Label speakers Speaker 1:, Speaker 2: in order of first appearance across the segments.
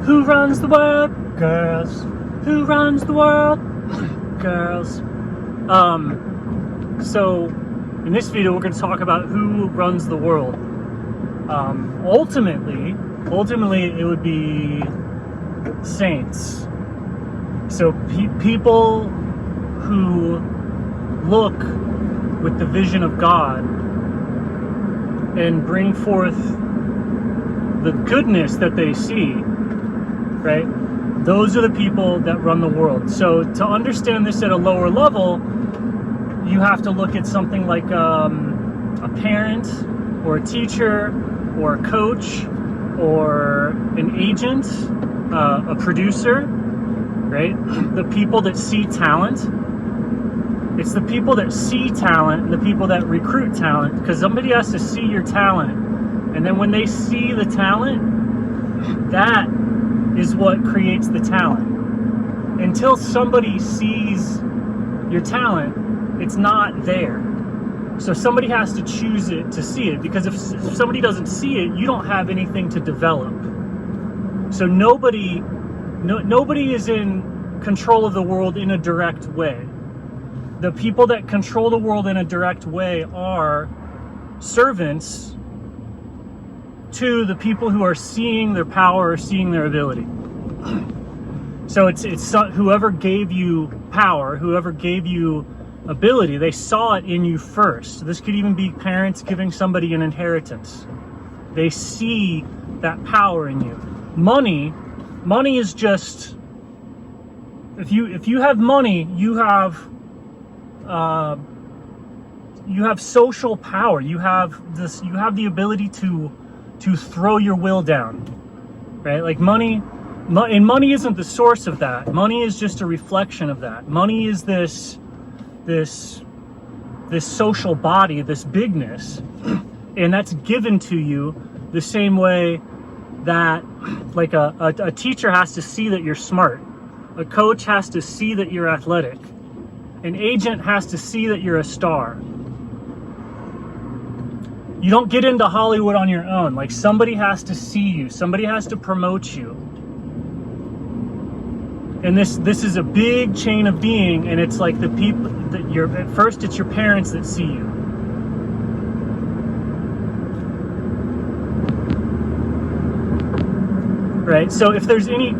Speaker 1: Who runs the world? Girls. Who runs the world? Girls. So in this video, we're going to talk about who runs the world. Ultimately, it would be saints. So people who look with the vision of God and bring forth the goodness that they see, right? Those are the people that run the world. So to understand this at a lower level, you have to look at something like a parent or a teacher or a coach or an agent, a producer, right? The people that see talent. It's the people that see talent and the people that recruit talent, because somebody has to see your talent. And then when they see the talent, that is what creates the talent. Until somebody sees your talent, it's not there. So somebody has to choose it to see it, because if somebody doesn't see it, you don't have anything to develop. So nobody is in control of the world in a direct way. The people that control the world in a direct way are servants to the people who are seeing their power or seeing their ability. So it's whoever gave you power, whoever gave you ability, they saw it in you first. This could even be parents giving somebody an inheritance. They see that power in you. Money is just, if you have money, you have social power. You have the ability to throw your will down, right? Like money isn't the source of that. Money is just a reflection of that. Money is this social body, this bigness, and that's given to you the same way that like a teacher has to see that you're smart. A coach has to see that you're athletic. An agent has to see that you're a star. You don't get into Hollywood on your own. Like, somebody has to see you. Somebody has to promote you. And this is a big chain of being, and it's like the people that at first it's your parents that see you. Right? So if there's any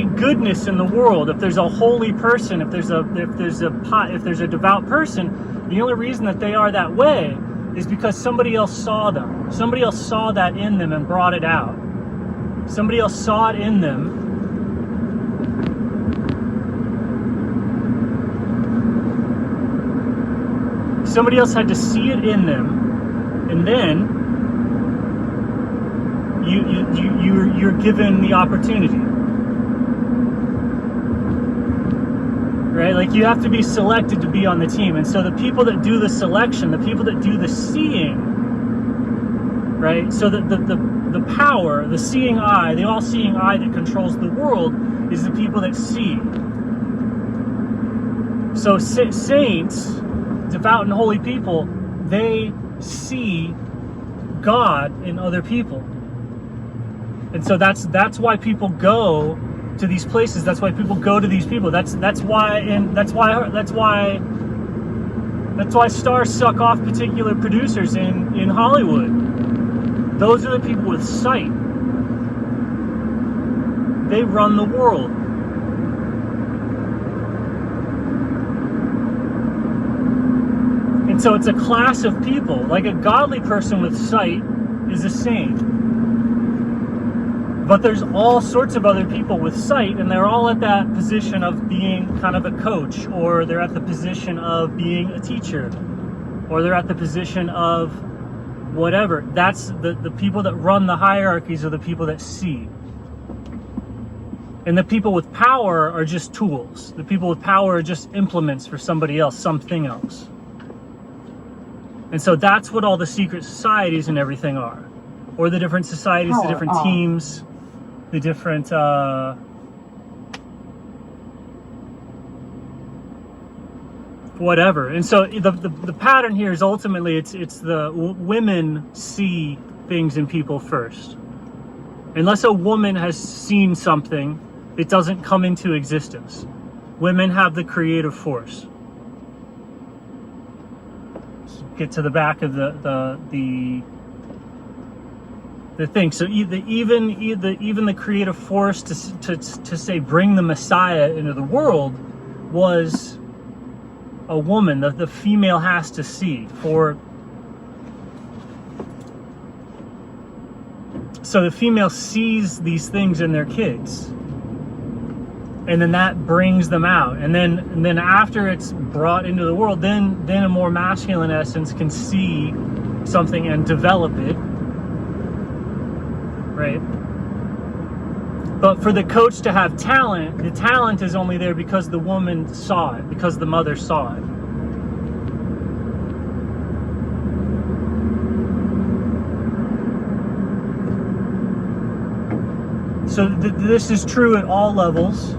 Speaker 1: goodness in the world, if there's a holy person, if there's a devout person, the only reason that they are that way is because somebody else saw them. Somebody else saw that in them and brought it out. Somebody else saw it in them. Somebody else had to see it in them, and then you're given the opportunity. Right? Like, you have to be selected to be on the team. And so the people that do the selection, the people that do the seeing, right? So the power, the seeing eye, the all-seeing eye that controls the world is the people that see. So saints, devout and holy people, they see God in other people. And so that's why people go to these places. That's why people go to these people. That's why stars suck off particular producers in Hollywood. Those are the people with sight. They run the world. And so it's a class of people. Like, a godly person with sight is a saint. But there's all sorts of other people with sight, and they're all at that position of being kind of a coach, or they're at the position of being a teacher, or they're at the position of whatever. That's the people that run the hierarchies are the people that see. And the people with power are just tools. The people with power are just implements for somebody else, something else. And so that's what all the secret societies and everything are. Or the different societies, the different teams, the different whatever. And so the pattern here is ultimately it's the women see things in people first. Unless a woman has seen something, it doesn't come into existence. Women have the creative force. Let's get to the back of the thing. So even the creative force to say bring the Messiah into the world was a woman. The female has to see for. So the female sees these things in their kids, and then that brings them out. And then after it's brought into the world, then a more masculine essence can see something and develop it, right? But for the coach to have talent, the talent is only there because the woman saw it, because the mother saw it. So this is true at all levels.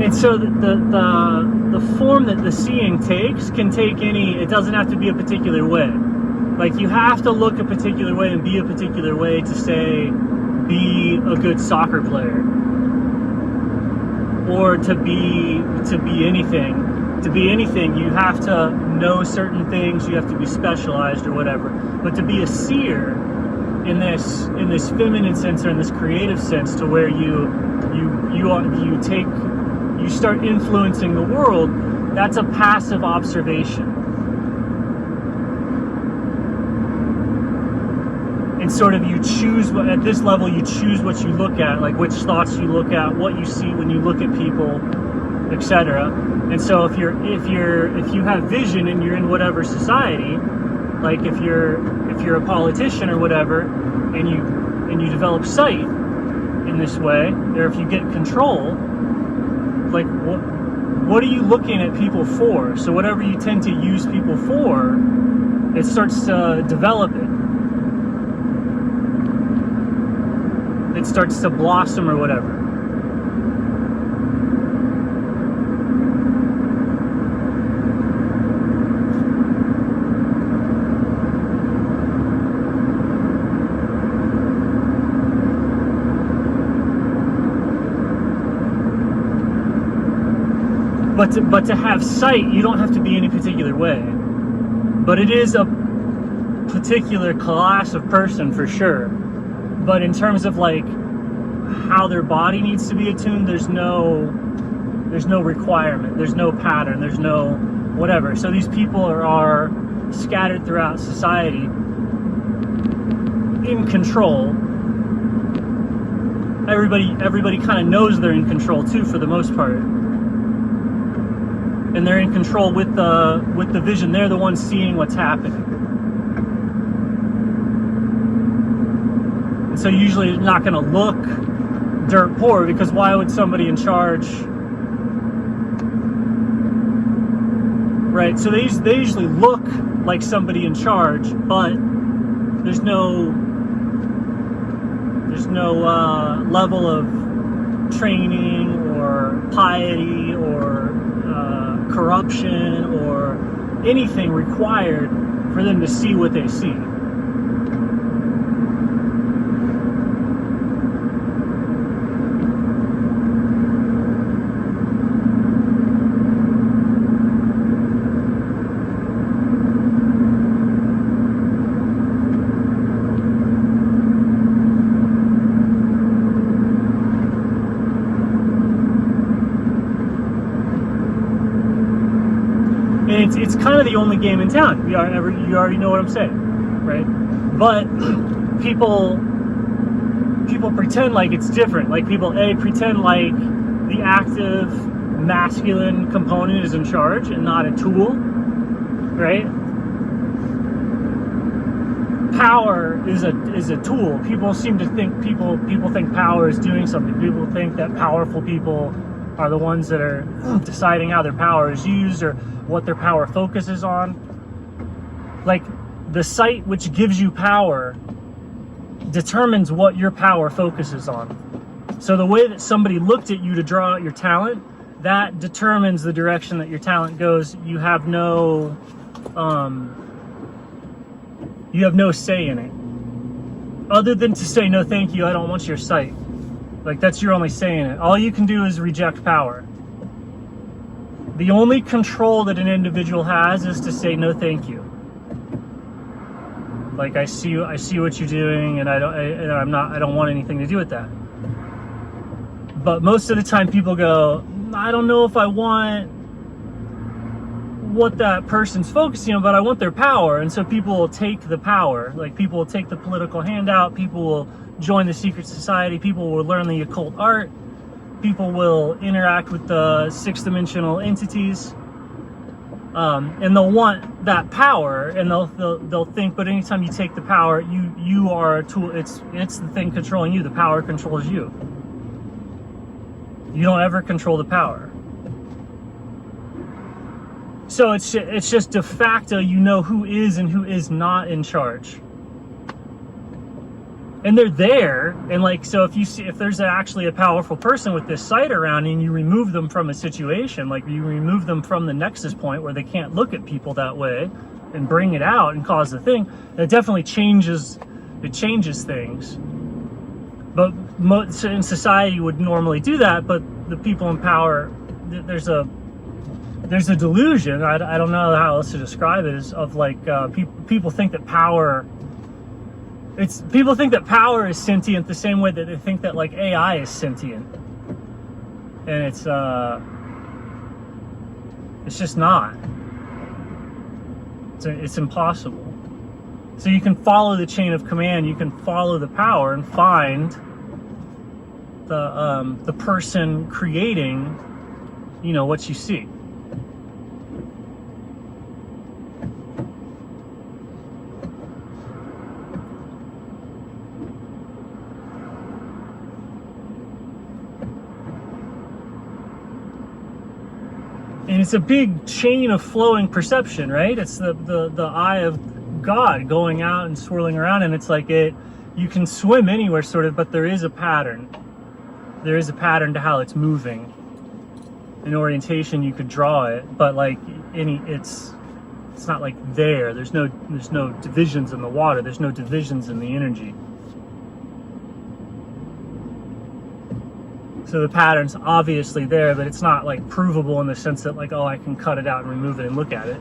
Speaker 1: And so the form that the seeing takes can take any, it doesn't have to be a particular way. Like, you have to look a particular way and be a particular way to say, be a good soccer player. Or to be anything. To be anything, you have to know certain things, you have to be specialized or whatever. But to be a seer in this feminine sense or in this creative sense, to where you start influencing the world, that's a passive observation. And sort of you choose, at this level, you choose what you look at, like which thoughts you look at, what you see when you look at people, etc. And so if you have vision and you're in whatever society, like if you're a politician or whatever, and you develop sight in this way, or if you get control, like what are you looking at people for? So whatever you tend to use people for, it starts to develop it. It starts to blossom or whatever. But to have sight, you don't have to be any particular way. But it is a particular class of person for sure. But in terms of like how their body needs to be attuned, there's no requirement, there's no pattern, there's no whatever. So these people are scattered throughout society in control. Everybody kind of knows they're in control too, for the most part. And they're in control with the vision. They're the ones seeing what's happening. So usually it's not going to look dirt poor, because why would somebody in charge, right? So they usually look like somebody in charge, but there's no level of training or piety or corruption or anything required for them to see what they see. And it's kind of the only game in town. You already know what I'm saying, right? But people pretend like it's different. Like people pretend like the active masculine component is in charge and not a tool, right? Power is a tool. People seem to think people think power is doing something. People think that powerful people are the ones that are deciding how their power is used or what their power focuses on. Like the sight which gives you power determines what your power focuses on. So the way that somebody looked at you to draw out your talent, that determines the direction that your talent goes. You have no say in it, other than to say, no thank you, I don't want your sight. Like, that's your only say in it. All you can do is reject power. The only control that an individual has is to say, no thank you. Like, I see what you're doing, and I don't want anything to do with that. But most of the time people go, I don't know if I want what that person's focusing on, but I want their power. And so people will take the power. Like, people will take the political handout, people will join the secret society, people will learn the occult art, people will interact with the sixth dimensional entities, and they'll want that power, and they'll think, but anytime you take the power, you are a tool. It's the thing controlling you. The power controls you. You don't ever control the power. So it's just de facto, you know who is and who is not in charge. And they're there, and like, so if there's actually a powerful person with this sight around, and you remove them from a situation, like you remove them from the nexus point where they can't look at people that way and bring it out and cause the thing, it definitely changes things. But in society would normally do that, but the people in power, there's a delusion, I don't know how else to describe it, is of like, people think that power, people think that power is sentient the same way that they think that like AI is sentient. And it's just not. It's impossible. So you can follow the chain of command, you can follow the power and find the person creating, what you see. And it's a big chain of flowing perception, right? It's the eye of God going out and swirling around, and it's like you can swim anywhere sort of, but there is a pattern. There is a pattern to how it's moving. In orientation, you could draw it, but like it's not like there's no divisions in the water, there's no divisions in the energy. So the pattern's obviously there, but it's not like provable in the sense that like, oh, I can cut it out and remove it and look at it.